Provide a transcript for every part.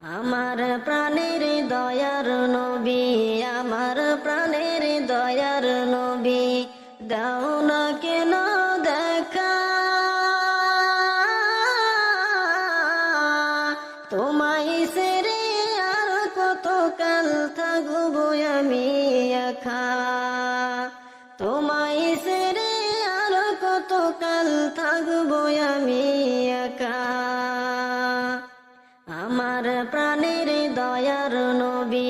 আমার প্রাণের দয়ার নবী, আমার প্রাণের দয়ার নবী, দাও না কেন দেখা, তোমায় ছেড়ে আর কত কাল থাকবো আমি একা, তোমায় ছেড়ে আর কত কাল থাকবো আমি একা। আমার প্রাণের দয়ার নবী,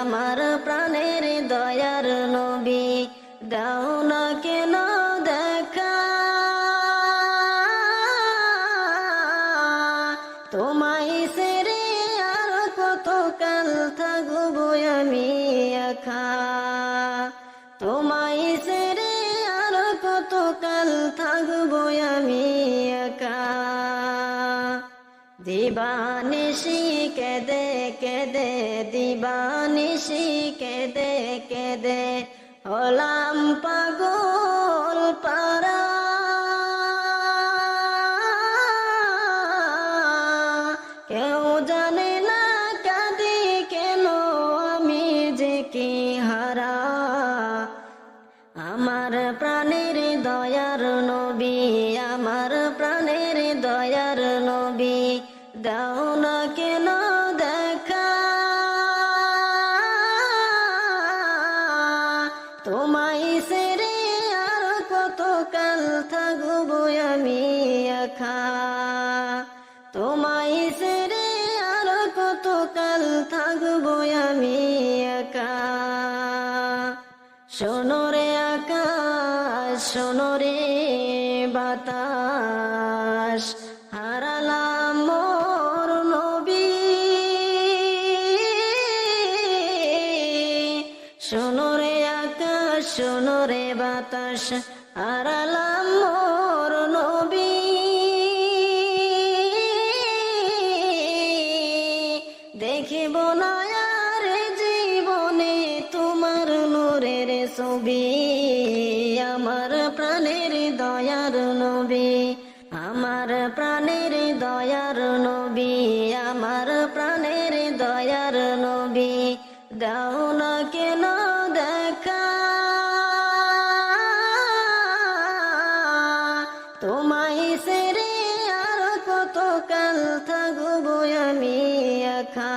আমার প্রাণের দয়ার নবী, দাও না কেন দেখা, তোমায় ছেড়ে আর কত কাল থাকবো আমি একা, তোমায় ছেড়ে আর কত কাল থাকবো আমি একা। দিবানিশি কেঁদে কেঁদে, দিবানিশি কেঁদে কেঁদে, হলাম পাগল পারা, কেউ জানে না কাঁদি কেন আমি যে কি হারা। আমার প্রাণের দয়ার নবী, আমার প্রাণের দয়ার নবী, দাও না কেন দেখা, তোমায় ছেড়ে আর কত কাল থাকবো আমি একা, তোমায় ছেড়ে আর কত কাল থাকবো আমি একা। শোনো রে আকাশ, শোনো রে বাতাস, হারালাম মোর নবী, শোনো রে আকাশ, শোনো রে বাতাস, হারালাম মোর নবী। দেখিব না আর জীবনে তোমার নূরের ছবি, আমার প্রাণের দয়ার নবী, আমার প্রাণের দয়ার নবী, আমার প্রাণের দয়ার নবী, দাও না কেন দেখা, তোমায় ছেড়ে আর কত কাল থাকবো আমি একা।